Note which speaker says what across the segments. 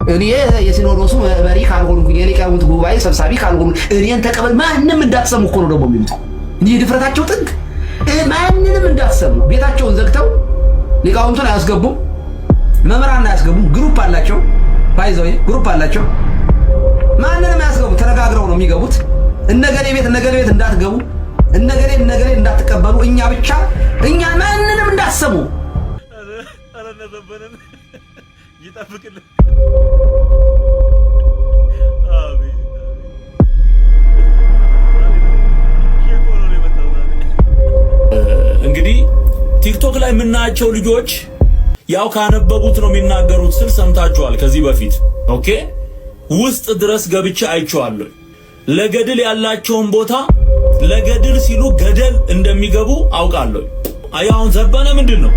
Speaker 1: እኔ የሲኖዶሱ መሪ ካልሆንኩ የሊቃውንት ጉባኤ ሰብሳቢ ካልሆንኩ እኔን ተቀበል ማንንም እንዳትሰሙ እኮ ነው ደግሞ የሚሉት። እንዲህ ድፍረታቸው ጥግ ማንንም እንዳትሰሙ ቤታቸውን ዘግተው ሊቃውንቱን አያስገቡም፣ መምህራን አያስገቡም። ግሩፕ አላቸው፣ ባይዘው ግሩፕ አላቸው። ማንንም አያስገቡ፣ ተነጋግረው ነው የሚገቡት። እነገሌ ቤት እንዳትገቡ፣ እነገሌ እንዳትቀበሉ፣ እኛ ብቻ እኛ ማንንም እንዳትሰሙ።
Speaker 2: አረ ነዘበነን ይጠብቅልን።
Speaker 3: እንግዲህ ቲክቶክ ላይ የምናያቸው ልጆች ያው ካነበቡት ነው የሚናገሩት ስል ሰምታችኋል ከዚህ በፊት ኦኬ። ውስጥ ድረስ ገብቼ አይቼዋለሁ። ለገድል ያላቸውን ቦታ ለገድል ሲሉ ገደል እንደሚገቡ አውቃለሁ። አሁን ዘበነ ምንድነው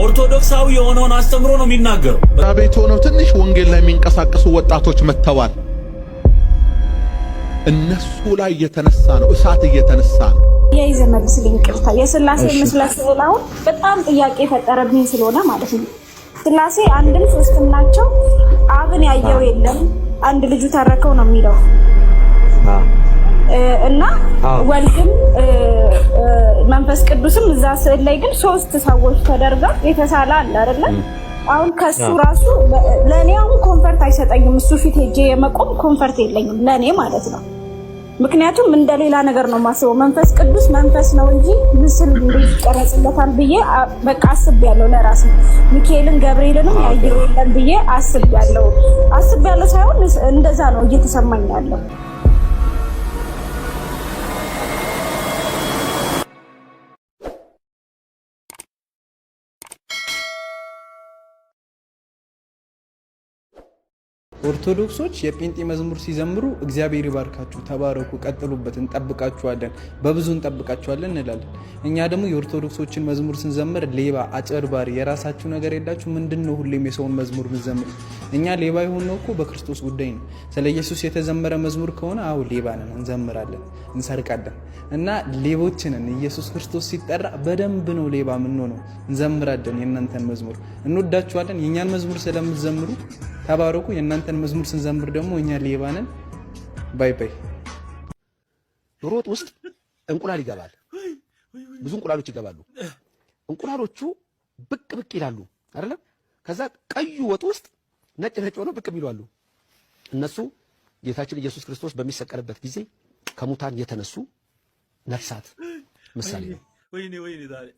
Speaker 3: ኦርቶዶክሳዊ የሆነውን አስተምሮ ነው የሚናገረው።
Speaker 4: ቤት ሆነው ትንሽ ወንጌል ላይ የሚንቀሳቀሱ ወጣቶች መተዋል። እነሱ ላይ እየተነሳ ነው፣ እሳት እየተነሳ ነው።
Speaker 5: የይዘመድ ስልኝ ቅርታ የሥላሴ መስላስ አሁን በጣም ጥያቄ ፈጠረብኝ ስለሆነ ማለት ነው። ሥላሴ አንድም ሶስትም ናቸው። አብን ያየው የለም አንድ ልጁ ተረከው ነው የሚለው እና ወልድም መንፈስ ቅዱስም እዛ ስዕል ላይ ግን ሶስት ሰዎች ተደርገው የተሳለ አለ አይደለ? አሁን ከሱ ራሱ ለኔ አሁን ኮንፈርት አይሰጠኝም። እሱ ፊት ሄጄ የመቆም ኮንፈርት የለኝም ለኔ ማለት ነው። ምክንያቱም እንደሌላ ነገር ነው ማስበው። መንፈስ ቅዱስ መንፈስ ነው እንጂ ምስል እንዴት ይቀረጽለታል ብዬ በቃ አስቤያለሁ ለራሴ። ሚካኤልን ገብርኤልንም ያየው የለም ብዬ አስቤያለሁ ሳይሆን እንደዛ ነው እየተሰማኝ ያለው።
Speaker 6: ኦርቶዶክሶች የጴንጤ መዝሙር ሲዘምሩ እግዚአብሔር ይባርካችሁ፣ ተባረኩ፣ ቀጥሉበት፣ እንጠብቃችኋለን፣ በብዙ እንጠብቃችኋለን እንላለን። እኛ ደግሞ የኦርቶዶክሶችን መዝሙር ስንዘምር ሌባ፣ አጭበርባሪ፣ የራሳችሁ ነገር የላችሁ ምንድነው ሁሌም የሰውን መዝሙር ምንዘምር? እኛ ሌባ የሆነው እኮ በክርስቶስ ጉዳይ ነው። ስለ ኢየሱስ የተዘመረ መዝሙር ከሆነ አው ሌባ ነን፣ እንዘምራለን፣ እንሰርቃለን እና ሌቦችንን ኢየሱስ ክርስቶስ ሲጠራ በደንብ ነው ሌባ ምንሆነው፣ እንዘምራለን። የእናንተን መዝሙር እንወዳችኋለን። የእኛን መዝሙር ስለምትዘምሩ ተባረኩ። የእናንተን መዝሙር ስንዘምር ደግሞ እኛ ሌባ ነን። ባይ ባይ።
Speaker 7: ዶሮ ወጥ ውስጥ እንቁላል ይገባል። ብዙ እንቁላሎች ይገባሉ። እንቁላሎቹ ብቅ ብቅ ይላሉ አይደለም? ከዛ ቀዩ ወጥ ውስጥ ነጭ ሆነው ብቅ ይላሉ። እነሱ ጌታችን ኢየሱስ ክርስቶስ በሚሰቀልበት ጊዜ ከሙታን የተነሱ ነፍሳት ምሳሌ ነው።
Speaker 2: ወይኔ ዛሬ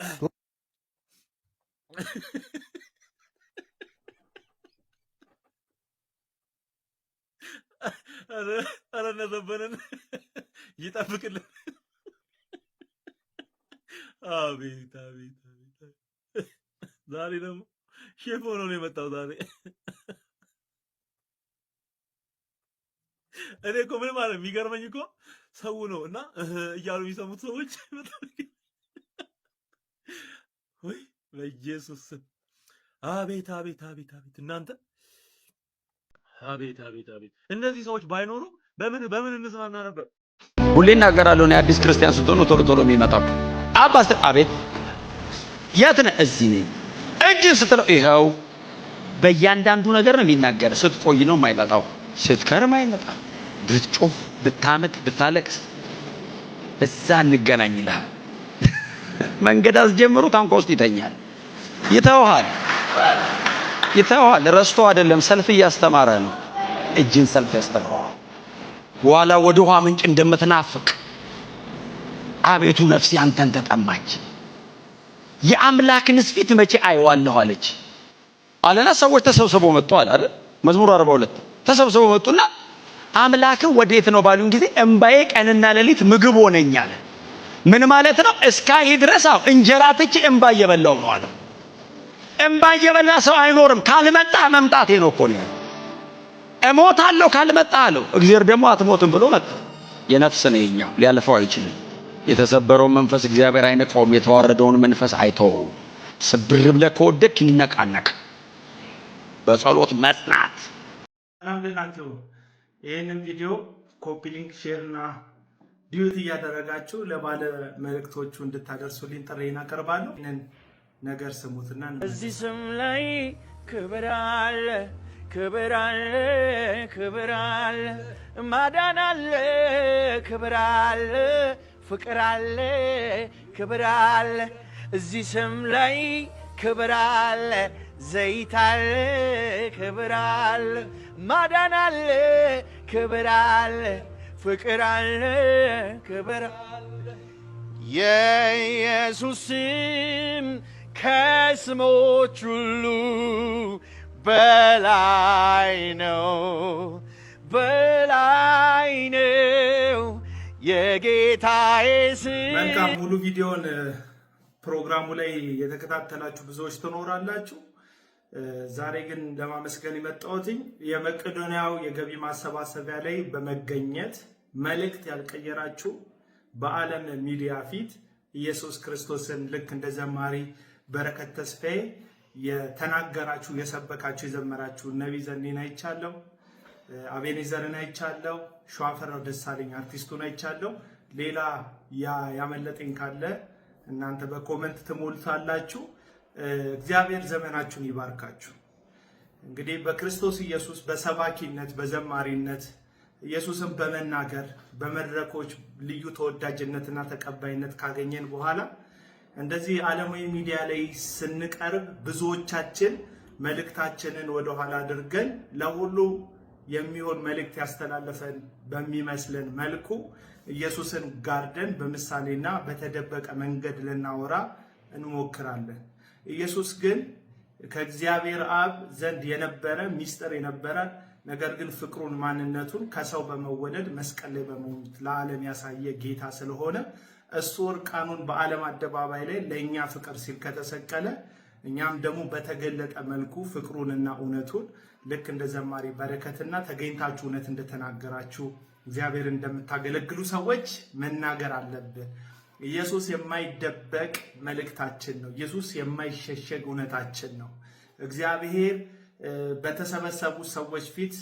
Speaker 2: አረ ነዘበነን ይጠብቅልን። አቤት ዛሬ ደግሞ ሼፍ ሆኖ ነው የመጣው ዛሬ። እኔ እኮ ምን ማለት የሚገርመኝ እኮ ሰው ነው እና እያሉ የሚሰሙት ሰዎች ወይ በኢየሱስ አቤት እናንተ አቤት እነዚህ ሰዎች ባይኖሩ በምን እንስማና ነበር?
Speaker 8: ሁሌ እናገራለሁ ነው አዲስ ክርስቲያን ስትሆኑ ቶሎ የሚመጣው አባስ አቤት የት ነህ? እዚህ ነኝ። እጅን ስትለው ይኸው በእያንዳንዱ ነገር ነው የሚናገር። ስትቆይ ነው የማይመጣው፣ ስትከርም አይመጣም። ብትጮህ ብታመጥ ብታለቅስ እዛ እንገናኝ ይላል። መንገድ አስጀምሮ ታንኳ ውስጥ ይተኛል። ይተውሃል። ረስቶ አይደለም ሰልፍ እያስተማረ ነው። እጅን ሰልፍ ያስተምራል። በኋላ ወደ ውሃ ምንጭ እንደምትናፍቅ አቤቱ ነፍሴ አንተን ተጠማች፣ የአምላክን ፊት መቼ አየዋለሁ አለች አለና ሰዎች ተሰብስበው መጡ አይደል? መዝሙር 42 ተሰብስበው መጡና አምላክ ወዴት ነው ባሉን ጊዜ እንባዬ ቀንና ሌሊት ምግብ ሆነኝ አለ። ምን ማለት ነው? እስካይ ድረስ እንጀራ ትቼ እንባ እየበላው ነው አለ። እንባ እየበላ ሰው አይኖርም። ካልመጣ መምጣቴ ነው እኮ ነው። እሞታለሁ ካልመጣ አለው። እግዚአብሔር ደግሞ አትሞትም ብሎ መጣ። የነፍስ ነው የኛው፣ ሊያልፈው አይችልም። የተሰበረውን መንፈስ እግዚአብሔር አይነቀውም። የተዋረደውን መንፈስ አይተውም። ስብር ብለህ ከወደክ ይነቃነቅ። በጸሎት መጽናት።
Speaker 9: አናንተው ይሄንን ቪዲዮ ኮፒ ሊንክ፣ ሼር እና ዲዩት እያደረጋችሁ ለባለ መልእክቶቹ እንድታደርሱልኝ ጥሬን አቀርባለሁ። ይሄንን ነገር ስሙትና
Speaker 10: እዚህ ስም ላይ ክብር አለ፣ ክብር አለ ክብር አለ ማዳን አለ ክብር አለ ፍቅር አለ ክብር አለ እዚህ ስም ላይ ክብር አለ ዘይት አለ ክብር አለ ማዳን አለ ክብር አለ ፍቅር አለ ክብር አለ የኢየሱስ ስም ከስሞች ሁሉ በላይ ነው በላይ ነው የጌታዬ ስም።
Speaker 9: መልካም ሙሉ ቪዲዮን ፕሮግራሙ ላይ የተከታተላችሁ ብዙዎች ትኖራላችሁ። ዛሬ ግን ለማመስገን የመጣሁትኝ የመቄዶንያው የገቢ ማሰባሰቢያ ላይ በመገኘት መልእክት ያልቀየራችሁ በዓለም ሚዲያ ፊት ኢየሱስ ክርስቶስን ልክ እንደ ዘማሪ በረከት ተስፋዬ የተናገራችሁ የሰበካችሁ የዘመራችሁ ነቢይ ዘኔን አይቻለሁ፣ አቤኔዘርን አይቻለሁ፣ ሸዋፈራው ደሳለኝ አርቲስቱን አይቻለሁ። ሌላ ያመለጠኝ ካለ እናንተ በኮመንት ትሞልታላችሁ። እግዚአብሔር ዘመናችሁን ይባርካችሁ። እንግዲህ በክርስቶስ ኢየሱስ በሰባኪነት በዘማሪነት ኢየሱስን በመናገር በመድረኮች ልዩ ተወዳጅነትና ተቀባይነት ካገኘን በኋላ እንደዚህ ዓለማዊ ሚዲያ ላይ ስንቀርብ ብዙዎቻችን መልእክታችንን ወደኋላ አድርገን ለሁሉ የሚሆን መልእክት ያስተላለፈን በሚመስለን መልኩ ኢየሱስን ጋርደን በምሳሌና በተደበቀ መንገድ ልናወራ እንሞክራለን። ኢየሱስ ግን ከእግዚአብሔር አብ ዘንድ የነበረ ሚስጥር የነበረ ነገር ግን ፍቅሩን ማንነቱን ከሰው በመወለድ መስቀል ላይ በመሞት ለዓለም ያሳየ ጌታ ስለሆነ እሱ እርቃኑን በዓለም አደባባይ ላይ ለእኛ ፍቅር ሲል ከተሰቀለ እኛም ደግሞ በተገለጠ መልኩ ፍቅሩንና እውነቱን ልክ እንደ ዘማሪ በረከትና ተገኝታችሁ እውነት እንደተናገራችሁ እግዚአብሔር እንደምታገለግሉ ሰዎች መናገር አለብን። ኢየሱስ የማይደበቅ መልእክታችን ነው። ኢየሱስ የማይሸሸግ እውነታችን ነው። እግዚአብሔር በተሰበሰቡ ሰዎች ፊት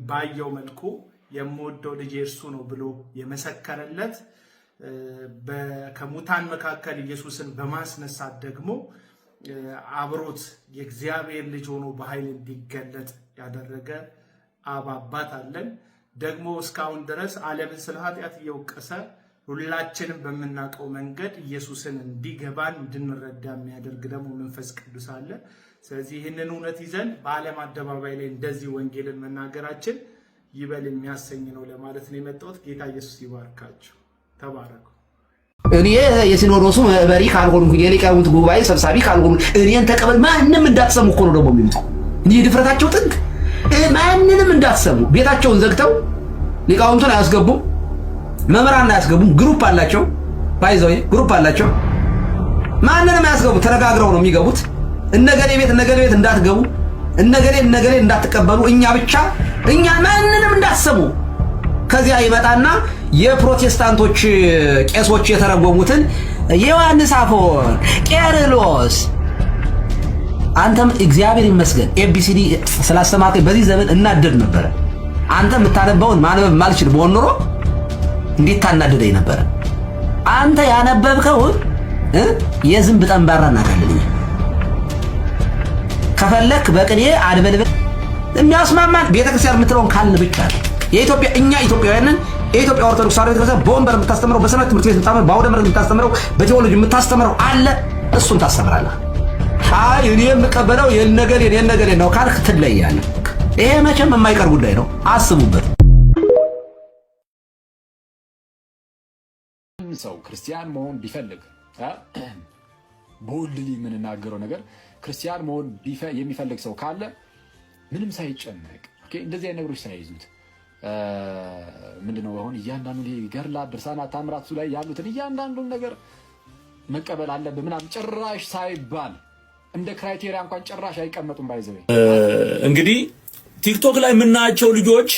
Speaker 9: ባየው መልኩ የምወደው ልጄ እርሱ ነው ብሎ የመሰከረለት ከሙታን መካከል ኢየሱስን በማስነሳት ደግሞ አብሮት የእግዚአብሔር ልጅ ሆኖ በኃይል እንዲገለጥ ያደረገ አብ አባት አለን። ደግሞ እስካሁን ድረስ ዓለምን ስለ ኃጢአት እየወቀሰ ሁላችንም በምናውቀው መንገድ ኢየሱስን እንዲገባን እንድንረዳ የሚያደርግ ደግሞ መንፈስ ቅዱስ አለ። ስለዚህ ይህንን እውነት ይዘን በዓለም አደባባይ ላይ እንደዚህ ወንጌልን መናገራችን ይበል የሚያሰኝ ነው ለማለት ነው የመጣሁት። ጌታ ኢየሱስ ይባርካችሁ። ተባረኩ።
Speaker 1: እኔ የሲኖዶሱ መሪ ካልሆንኩ የሊቃውንት ጉባኤ ሰብሳቢ ካልሆንኩ እኔን ተቀበል ማንንም እንዳትሰሙ እኮ ነው ደግሞ የሚሉት። እንዲህ ድፍረታቸው ጥግ ማንንም እንዳትሰሙ ቤታቸውን ዘግተው ሊቃውንቱን አያስገቡም፣ መምህራን አያስገቡም። ግሩፕ አላቸው፣ ባይዘው ግሩፕ አላቸው። ማንንም አያስገቡ፣ ተነጋግረው ነው የሚገቡት። እነገሌ ቤት እንዳትገቡ፣ እነገሌ እንዳትቀበሉ፣ እኛ ብቻ እኛ ማንንም እንዳትሰሙ። ከዚያ ይመጣና የፕሮቴስታንቶች ቄሶች የተረጎሙትን ዮሐንስ አፈወርቅ ቄርሎስ አንተም እግዚአብሔር ይመስገን ኤቢሲዲ ስላስተማርከኝ በዚህ ዘመን እናደድ ነበረ። አንተ የምታነበውን ማንበብ ማልችል በሆን ኖሮ እንዴት ታናደደኝ ነበረ። አንተ ያነበብከውን የዝንብ ጠንባራ እናካልልኝ። ከፈለክ በቅኔ አድበልበል የሚያስማማን ቤተክርስቲያን የምትለውን ካልን ብቻ ነው። የኢትዮጵያ እኛ ኢትዮጵያውያንን የኢትዮጵያ ኦርቶዶክስ ተዋሕዶ ቤተክርስቲያን በወንበር የምታስተምረው፣ በሰንበት ትምህርት ቤት የምታስተምረው፣ በአውደ ምሕረት የምታስተምረው፣ በቴዎሎጂ የምታስተምረው አለ። እሱን ታስተምራለህ። አይ እኔ የምቀበለው የነገሌ ነው ካልክ ትለያለህ። ይሄ መቼም የማይቀር ጉዳይ ነው። አስቡበት።
Speaker 11: ሰው ክርስቲያን መሆን ቢፈልግ ቦልድሊ የምንናገረው ነገር ክርስቲያን መሆን የሚፈልግ ሰው ካለ ምንም ሳይጨነቅ እንደዚህ አይነት ነገሮች ሳይዙት ምንድነው አሁን እያንዳንዱ ገድላት፣ ድርሳናት፣ ታምራቱ ላይ ያሉትን እያንዳንዱን ነገር መቀበል አለብህ ምናምን ጭራሽ ሳይባል እንደ ክራይቴሪያ እንኳን ጭራሽ አይቀመጡም። ባይዘው
Speaker 3: እንግዲህ ቲክቶክ ላይ የምናያቸው ልጆች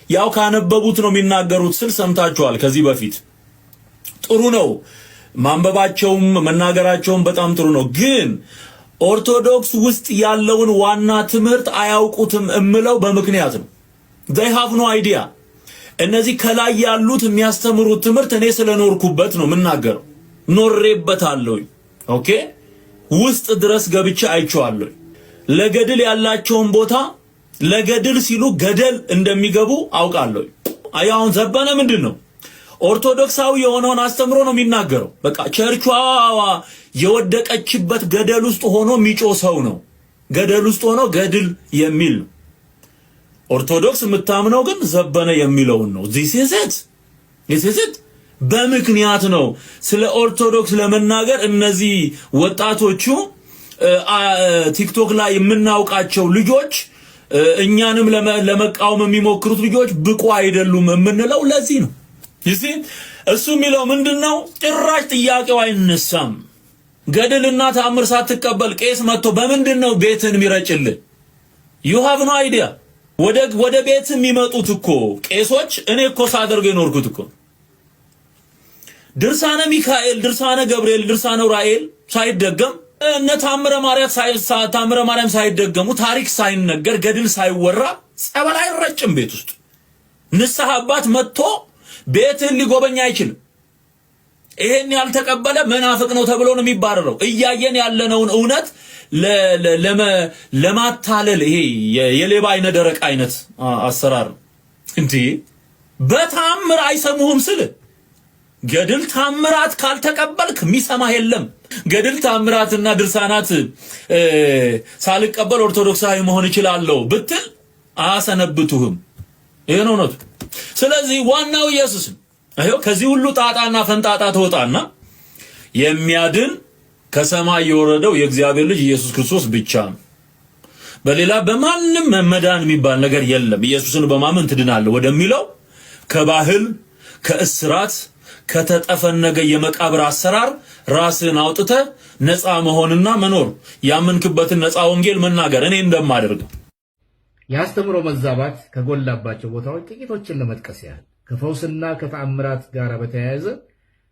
Speaker 3: ያው ካነበቡት ነው የሚናገሩት ስል ሰምታችኋል ከዚህ በፊት። ጥሩ ነው ማንበባቸውም መናገራቸውም በጣም ጥሩ ነው። ግን ኦርቶዶክስ ውስጥ ያለውን ዋና ትምህርት አያውቁትም እምለው በምክንያት ነው። they have no idea። እነዚህ ከላይ ያሉት የሚያስተምሩት ትምህርት እኔ ስለኖርኩበት ነው የምናገረው። ኖሬበታለሁ። ኦኬ ውስጥ ድረስ ገብቼ አይቼዋለሁ። ለገድል ያላቸውን ቦታ ለገድል ሲሉ ገደል እንደሚገቡ አውቃለሁ። አሁን ዘበነ ምንድነው ኦርቶዶክሳዊ የሆነውን አስተምሮ ነው የሚናገረው። በቃ ቸርቿ የወደቀችበት ገደል ውስጥ ሆኖ ሚጮ ሰው ነው። ገደል ውስጥ ሆኖ ገድል የሚል ነው። ኦርቶዶክስ የምታምነው ግን ዘበነ የሚለውን ነው። this is it በምክንያት ነው ስለ ኦርቶዶክስ ለመናገር እነዚህ ወጣቶቹ ቲክቶክ ላይ የምናውቃቸው ልጆች እኛንም ለመቃወም የሚሞክሩት ልጆች ብቁ አይደሉም የምንለው ለዚህ ነው። እሱ የሚለው ምንድነው? ጭራሽ ጥያቄው አይነሳም። ገድልና ተአምር ሳትቀበል ቄስ መጥቶ በምንድነው ቤትን የሚረጭልህ? you have no idea። ወደ ቤት የሚመጡት እኮ ቄሶች እኔ እኮ ሳደርገው የኖርኩት እኮ ድርሳነ ሚካኤል፣ ድርሳነ ገብርኤል፣ ድርሳነ ራኤል ሳይደገም እነ ታምረ ማርያም ሳይደገሙ ታሪክ ሳይነገር ገድል ሳይወራ ጸበል አይረጭም ቤት ውስጥ። ንስሐ አባት መጥቶ ቤትን ሊጎበኛ አይችልም። ይሄን ያልተቀበለ መናፍቅ ነው ተብሎ ነው የሚባረረው። እያየን ያለነውን እውነት ለማታለል ይሄ የሌባ አይነ ደረቅ አይነት አሰራር እንዴ! በታምር አይሰሙህም ስል ገድል ታምራት ካልተቀበልክ የሚሰማህ የለም። ገድል ታምራትና ድርሳናት ሳልቀበል ኦርቶዶክሳዊ መሆን እችላለሁ ብትል አሰነብቱህም። ይሄ ነው እውነቱ። ስለዚህ ዋናው ኢየሱስ ነው። ከዚህ ሁሉ ጣጣና ፈንጣጣ ተወጣና የሚያድን ከሰማይ የወረደው የእግዚአብሔር ልጅ ኢየሱስ ክርስቶስ ብቻ ነው። በሌላ በማንም መዳን የሚባል ነገር የለም። ኢየሱስን በማመን ትድናለህ ወደሚለው ከባህል ከእስራት ከተጠፈነገ የመቃብር አሰራር ራስን አውጥተ ነፃ መሆንና መኖር ያመንክበትን ነፃ ወንጌል መናገር እኔ እንደማደርገው
Speaker 1: ያስተምሮ መዛባት ከጎላባቸው ቦታዎች ጥቂቶችን ለመጥቀስ ያህል ከፈውስና ከተአምራት ጋር በተያያዘ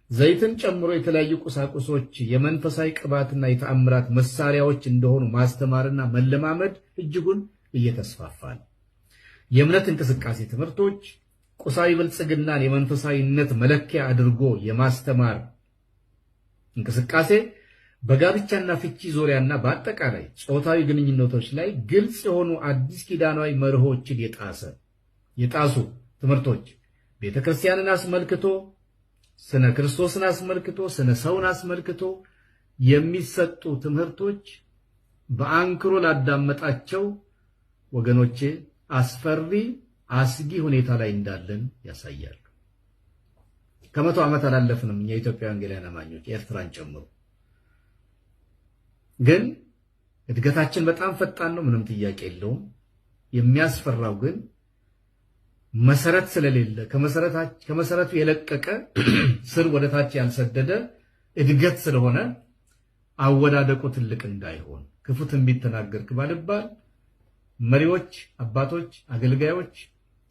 Speaker 1: ዘይትን ጨምሮ የተለያዩ ቁሳቁሶች የመንፈሳዊ ቅባትና የተአምራት መሳሪያዎች እንደሆኑ ማስተማርና መለማመድ እጅጉን እየተስፋፋ ነው። የእምነት እንቅስቃሴ ትምህርቶች ቁሳዊ ብልጽግናን የመንፈሳዊነት መለኪያ አድርጎ የማስተማር እንቅስቃሴ በጋብቻና ፍቺ ዙሪያና በአጠቃላይ ጾታዊ ግንኙነቶች ላይ ግልጽ የሆኑ አዲስ ኪዳናዊ መርሆችን የጣሱ ትምህርቶች ቤተክርስቲያንን አስመልክቶ ስነ ክርስቶስን አስመልክቶ ስነ ሰውን አስመልክቶ የሚሰጡ ትምህርቶች በአንክሮ ላዳመጣቸው ወገኖቼ አስፈሪ አስጊ ሁኔታ ላይ እንዳለን ያሳያሉ። ከመቶ ዓመት አላለፍንም እኛ ኢትዮጵያ ወንጌላውያን አማኞች ኤርትራን ጨምሮ። ግን እድገታችን በጣም ፈጣን ነው፣ ምንም ጥያቄ የለውም። የሚያስፈራው ግን መሰረት ስለሌለ ከመሰረቱ የለቀቀ ስር ወደታች ያልሰደደ እድገት ስለሆነ አወዳደቁ ትልቅ እንዳይሆን ክፉ ትንቢት ተናገርክ ባልባል መሪዎች፣ አባቶች፣ አገልጋዮች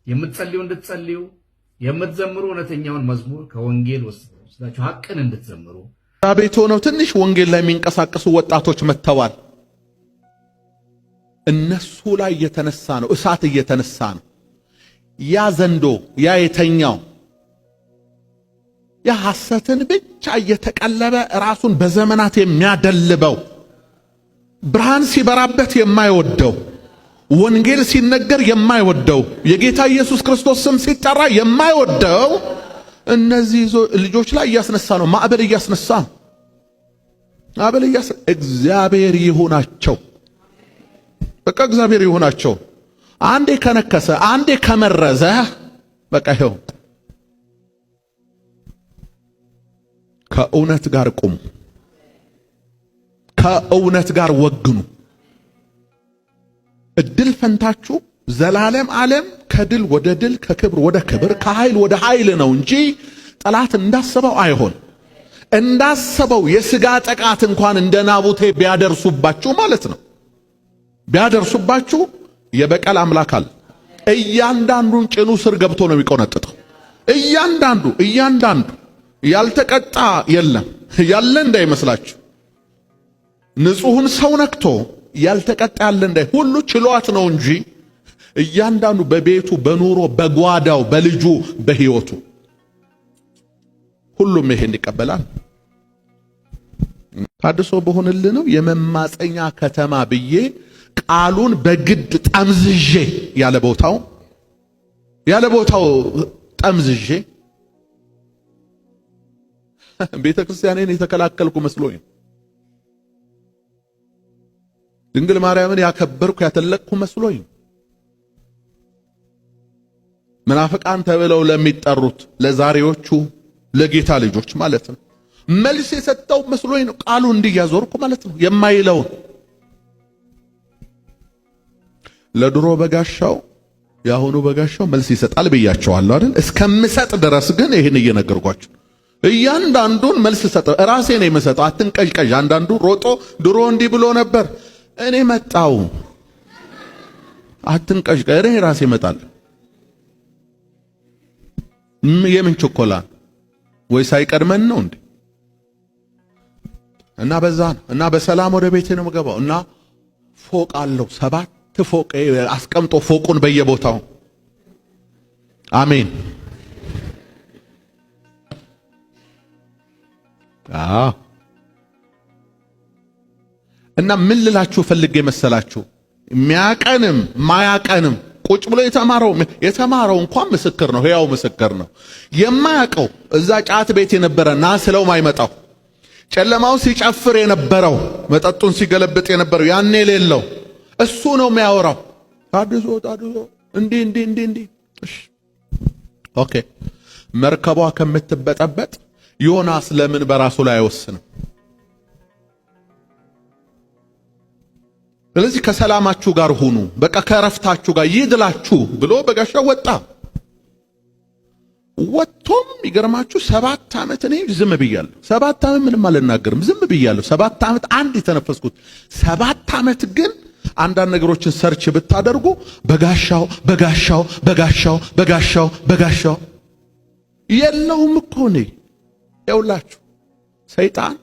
Speaker 1: የምትጸልዩ እንድትጸልዩ የምትዘምሩ እውነተኛውን መዝሙር ከወንጌል ወስዳችሁ ሐቅን እንድትዘምሩ
Speaker 4: ቤት ሆነው ትንሽ ወንጌል ላይ የሚንቀሳቀሱ ወጣቶች መተዋል። እነሱ ላይ እየተነሳ ነው፣ እሳት እየተነሳ ነው። ያ ዘንዶ ያ የተኛው ያ ሐሰትን ብቻ እየተቀለበ ራሱን በዘመናት የሚያደልበው ብርሃን ሲበራበት የማይወደው ወንጌል ሲነገር የማይወደው የጌታ ኢየሱስ ክርስቶስ ስም ሲጠራ የማይወደው እነዚህ ልጆች ላይ እያስነሳ ነው። ማዕበል እያስነሳ ነው። እግዚአብሔር ይሁናቸው። በቃ እግዚአብሔር ይሁናቸው። አንዴ ከነከሰ አንዴ ከመረዘ በቃ ይኸው ከእውነት ጋር ቁሙ፣ ከእውነት ጋር ወግኑ። እድል ፈንታችሁ ዘላለም ዓለም ከድል ወደ ድል ከክብር ወደ ክብር ከኃይል ወደ ኃይል ነው እንጂ ጠላት እንዳሰበው አይሆን። እንዳሰበው የሥጋ ጥቃት እንኳን እንደ ናቡቴ ቢያደርሱባችሁ ማለት ነው ቢያደርሱባችሁ የበቀል አምላክ አለ። እያንዳንዱን ጭኑ ስር ገብቶ ነው የሚቆነጥጠው። እያንዳንዱ ያልተቀጣ የለም ያለ እንዳይመስላችሁ። ንጹሕን ሰው ነክቶ ያልተቀጣ ያለ እንዳይ ሁሉ ችሏት ነው እንጂ እያንዳንዱ በቤቱ በኑሮ በጓዳው በልጁ በሕይወቱ ሁሉም ይሄን ይቀበላል። ታድሶ በሆነልህ ነው የመማፀኛ ከተማ ብዬ ቃሉን በግድ ጠምዝዤ ያለ ቦታው ጠምዝዤ ቤተ ክርስቲያኔን የተከላከልኩ መስሎኝ ድንግል ማርያምን ያከበርኩ ያተለቅኩ መስሎኝ መናፍቃን ተብለው ለሚጠሩት ለዛሬዎቹ ለጌታ ልጆች ማለት ነው መልስ የሰጠው መስሎኝ ነው። ቃሉ እንዲያዞርኩ ማለት ነው የማይለው ለድሮ በጋሻው ያሁኑ በጋሻው መልስ ይሰጣል ብያቸዋለሁ አይደል? እስከምሰጥ ድረስ ግን ይሄን እየነገርኳችሁ እያንዳንዱን መልስ ሰጠ ራሴ ነኝ የምሰጠው። አትንቀዥቀዥ። አንዳንዱ ሮጦ ድሮ እንዲህ ብሎ ነበር እኔ መጣው። አትንቀዥቀዥ። እኔ ራሴ እመጣለሁ። የምን ቸኮላ ወይስ አይቀድመን ነው እንዴ? እና በዛ ነው እና በሰላም ወደ ቤቴ ነው የምገባው። እና ፎቅ አለው 7 ፎቅ አስቀምጦ ፎቁን በየቦታው አሜን። እና ምን ልላችሁ ፈልጌ መሰላችሁ? የሚያቀንም ማያቀንም ቁጭ ብሎ የተማረው እንኳን ምስክር ነው፣ ሕያው ምስክር ነው። የማያቀው እዛ ጫት ቤት የነበረ ና ስለው ማይመጣው ጨለማው ሲጨፍር የነበረው መጠጡን ሲገለብጥ የነበረው ያኔ የሌለው እሱ ነው የሚያወራው። ታድሶ እንዲ እሺ ኦኬ። መርከቧ ከምትበጠበጥ ዮናስ ለምን በራሱ ላይ አይወስንም? ስለዚህ ከሰላማችሁ ጋር ሁኑ፣ በቃ ከረፍታችሁ ጋር ይድላችሁ ብሎ በጋሻው ወጣ። ወጥቶም ይገርማችሁ 7 ዓመት እኔ ዝም ብያለሁ። 7 ዓመት ምንም አልናገርም፣ ዝም ብያለሁ። 7 ዓመት አንድ የተነፈስኩት 7 ዓመት ግን አንዳንድ ነገሮችን ሰርች ብታደርጉ በጋሻው የለውም እኮ ነው። ይኸውላችሁ ሰይጣን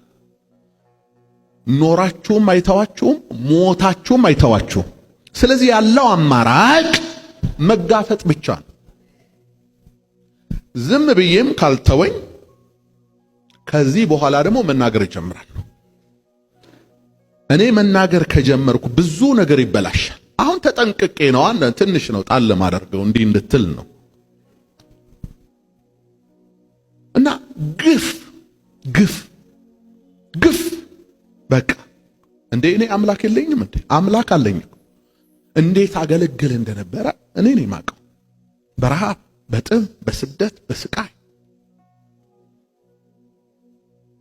Speaker 4: ኖራችሁም አይተዋችሁም፣ ሞታችሁም አይተዋችሁም። ስለዚህ ያለው አማራጭ መጋፈጥ ብቻ ነው። ዝም ብዬም ካልተወኝ ከዚህ በኋላ ደግሞ መናገር እጀምራለሁ። እኔ መናገር ከጀመርኩ ብዙ ነገር ይበላሻል። አሁን ተጠንቅቄ ነው፣ ትንሽ ነው ጣል ለማደርገው እንዲህ እንድትል ነው። እና ግፍ በቃ እንዴ እኔ አምላክ የለኝም እንዴ? አምላክ አለኝ። እንዴት አገለግል እንደነበረ እኔ ነኝ የማውቀው። በረሃብ፣ በጥም፣ በስደት፣ በስቃይ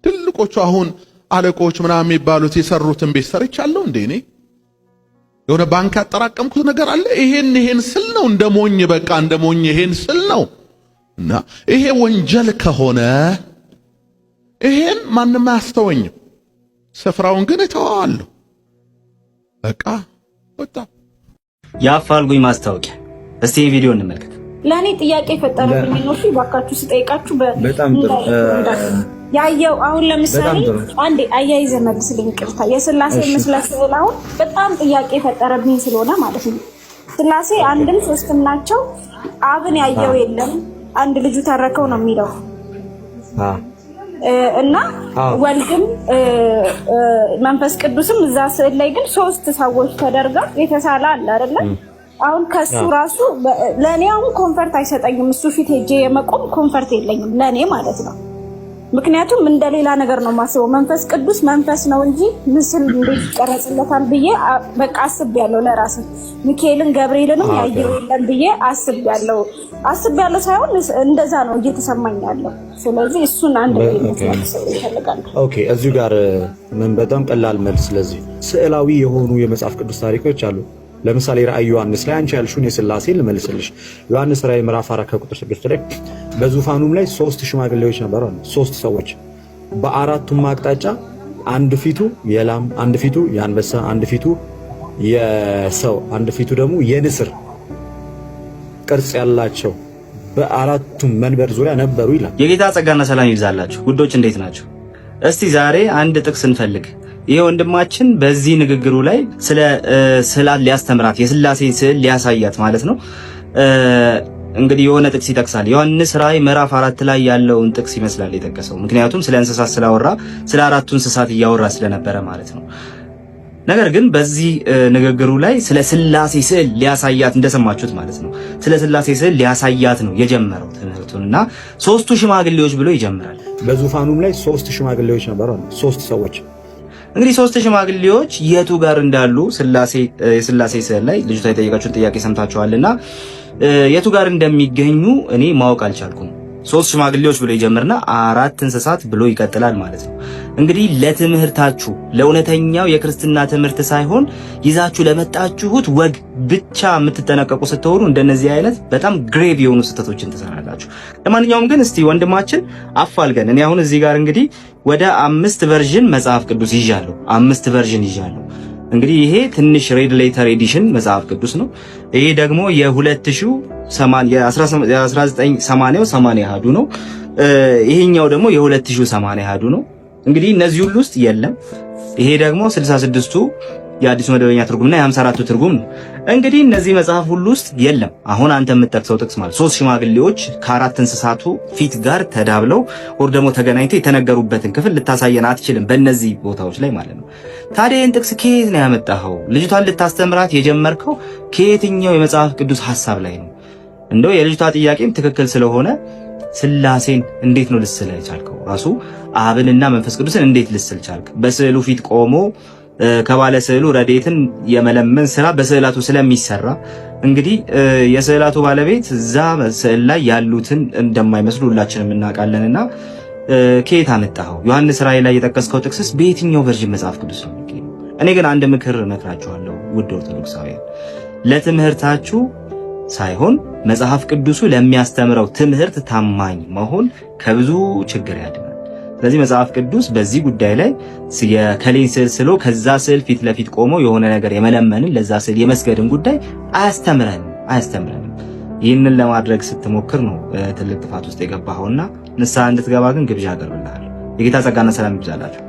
Speaker 4: ትልቆቹ አሁን አለቆች ምናምን የሚባሉት የሰሩትን ቤት ሰርቻለሁ እንዴ? እኔ የሆነ ባንክ ያጠራቀምኩት ነገር አለ። ይሄን ስል ነው እንደሞኝ በቃ እንደሞኝ ይሄን ስል ነው። እና ይሄ ወንጀል ከሆነ ይሄን ማንም አያስተወኝም። ስፍራውን ግን እተዋለሁ። በቃ ወጣ።
Speaker 12: የአፋልጉኝ ማስታወቂያ እስቲ ቪዲዮ እንመልከት።
Speaker 5: ለኔ ጥያቄ ፈጠረብኝ ነው። ባካችሁ ስጠይቃችሁ
Speaker 12: በጣም ጥሩ
Speaker 5: ያየው አሁን ለምሳሌ አንዴ አያይዘ መልስልኝ። ቅርታ የሥላሴ መስላል አሁን በጣም ጥያቄ ፈጠረብኝ ስለሆነ ማለት ነው። ሥላሴ አንድም ሶስትም ናቸው። አብን ያየው የለም አንድ ልጁ ተረከው ነው የሚለው እና ወልድም መንፈስ ቅዱስም እዛ ስዕል ላይ ግን 3 ሰዎች ተደርገው የተሳለ አለ አይደለ? አሁን ከሱ ራሱ ለኔ አሁን ኮንፈርት አይሰጠኝም። እሱ ፊት ሄጄ የመቆም ኮንፈርት የለኝም ለኔ ማለት ነው። ምክንያቱም እንደሌላ ነገር ነው ማስበው። መንፈስ ቅዱስ መንፈስ ነው እንጂ ምስል እንዴት ይቀረጽለታል ብዬ በቃ አስቤያለሁ። ለራሴ ሚካኤልን ገብርኤልንም ያየው የለም ብዬ አስቤያለሁ ሳይሆን እንደዛ ነው እየተሰማኝ ያለው። ስለዚህ እሱን አንድ ላይ መስማት ይፈልጋል።
Speaker 12: ኦኬ እዚሁ ጋር ምን በጣም ቀላል መልስ። ስለዚህ ስዕላዊ የሆኑ የመጽሐፍ ቅዱስ ታሪኮች አሉ። ለምሳሌ ራእይ ዮሐንስ ላይ አንቺ ያልሽውን የሥላሴ ልመልስልሽ። ዮሐንስ ራእይ ምዕራፍ 4 ከቁጥር 6 ላይ በዙፋኑም ላይ 3 ሽማግሌዎች ነበሩ፣ 3 ሰዎች በአራቱም አቅጣጫ አንድ ፊቱ የላም፣ አንድ ፊቱ የአንበሳ፣ አንድ ፊቱ የሰው፣ አንድ ፊቱ ደግሞ የንስር ቅርጽ ያላቸው በአራቱም መንበር ዙሪያ ነበሩ ይላል።
Speaker 13: የጌታ ጸጋና ሰላም ይብዛላችሁ ውዶች፣ እንዴት ናችሁ? እስቲ ዛሬ አንድ ጥቅስ እንፈልግ። ይሄ ወንድማችን በዚህ ንግግሩ ላይ ስለ ስዕላት ሊያስተምራት የሥላሴን ስዕል ሊያሳያት ማለት ነው። እንግዲህ የሆነ ጥቅስ ይጠቅሳል። ዮሐንስ ራእይ ምዕራፍ 4 ላይ ያለውን ጥቅስ ይመስላል የጠቀሰው። ምክንያቱም ስለ እንስሳት ስላወራ ስለ 4ቱ እንስሳት እያወራ ስለነበረ ማለት ነው። ነገር ግን በዚህ ንግግሩ ላይ ስለ ስላሴ ስዕል ሊያሳያት እንደሰማችሁት ማለት ነው ስለ ስላሴ ስዕል ሊያሳያት ነው የጀመረው ትምህርቱንና ሶስቱ ሽማግሌዎች ብሎ ይጀምራል።
Speaker 12: በዙፋኑም ላይ 3 ሽማግሌዎች ነበሩ፣ 3 ሰዎች።
Speaker 13: እንግዲህ 3 ሽማግሌዎች የቱ ጋር እንዳሉ የስላሴ ስዕል ላይ ልጅቷ የጠየቀችውን ጥያቄ ሰምታችኋልና የቱ ጋር እንደሚገኙ እኔ ማወቅ አልቻልኩም። 3 ሽማግሌዎች ብሎ ይጀምርና 4 እንስሳት ብሎ ይቀጥላል ማለት ነው። እንግዲህ ለትምህርታችሁ ለእውነተኛው የክርስትና ትምህርት ሳይሆን ይዛችሁ ለመጣችሁት ወግ ብቻ የምትጠነቀቁ ስትሆኑ እንደነዚህ አይነት በጣም ግሬቭ የሆኑ ስህተቶችን ትሰራላችሁ። ለማንኛውም ግን እስቲ ወንድማችን አፋልገን። እኔ አሁን እዚህ ጋር እንግዲህ ወደ 5 ቨርዥን መጽሐፍ ቅዱስ ይዣለሁ። 5 ቨርዥን ይዣለሁ። እንግዲህ ይሄ ትንሽ ሬድ ሌተር ኤዲሽን መጽሐፍ ቅዱስ ነው። ይሄ ደግሞ የ1980 አሃዱ ነው። ይሄኛው ደግሞ የ2080 አሃዱ ነው። እንግዲህ እነዚህ ሁሉ ውስጥ የለም። ይሄ ደግሞ 66ቱ የአዲሱ መደበኛ ትርጉምና የ54ቱ ትርጉም ነው። እንግዲህ እነዚህ መጽሐፍ ሁሉ ውስጥ የለም። አሁን አንተ የምትጠቅሰው ጥቅስ ማለት 3 ሽማግሌዎች ከ4 እንስሳቱ ፊት ጋር ተዳብለው ወር ደግሞ ተገናኝተው የተነገሩበትን ክፍል ልታሳየን አትችልም፣ በእነዚህ ቦታዎች ላይ ማለት ነው። ታዲያ ይህን ጥቅስ ከየት ነው ያመጣኸው? ልጅቷን ልታስተምራት የጀመርከው ከየትኛው የመጽሐፍ ቅዱስ ሐሳብ ላይ ነው? እንደው የልጅቷ ጥያቄም ትክክል ስለሆነ ስላሴን እንዴት ነው ልስል ቻልከው? ራሱ አብንና መንፈስ ቅዱስን እንዴት ልስል ቻልክ? በስዕሉ ፊት ቆሞ ከባለ ስዕሉ ረድኤትን የመለመን ስራ በስዕላቱ ስለሚሰራ እንግዲህ የስዕላቱ ባለቤት እዛ ስዕል ላይ ያሉትን እንደማይመስሉ ሁላችንም እናውቃለንና ከየት አመጣኸው? ዮሐንስ ራእይ ላይ የጠቀስከው ጥቅስስ በየትኛው ቨርዥን መጽሐፍ ቅዱስ ነው? እኔ ግን አንድ ምክር እመክራችኋለሁ ውድ ኦርቶዶክሳውያን፣ ለትምህርታችሁ ሳይሆን መጽሐፍ ቅዱሱ ለሚያስተምረው ትምህርት ታማኝ መሆን ከብዙ ችግር ያድናል። ስለዚህ መጽሐፍ ቅዱስ በዚህ ጉዳይ ላይ የከሌን ስዕል ስሎ ከዛ ስዕል ፊት ለፊት ቆሞ የሆነ ነገር የመለመንን ለዛ ስዕል የመስገድን ጉዳይ አያስተምረንም። ይህንን ለማድረግ ስትሞክር ነው ትልቅ ጥፋት ውስጥ የገባኸውና ንስሐ እንድትገባ ግን ግብዣ አቀርብልሃለሁ። የጌታ ጸጋና ሰላም ይብዛላችሁ።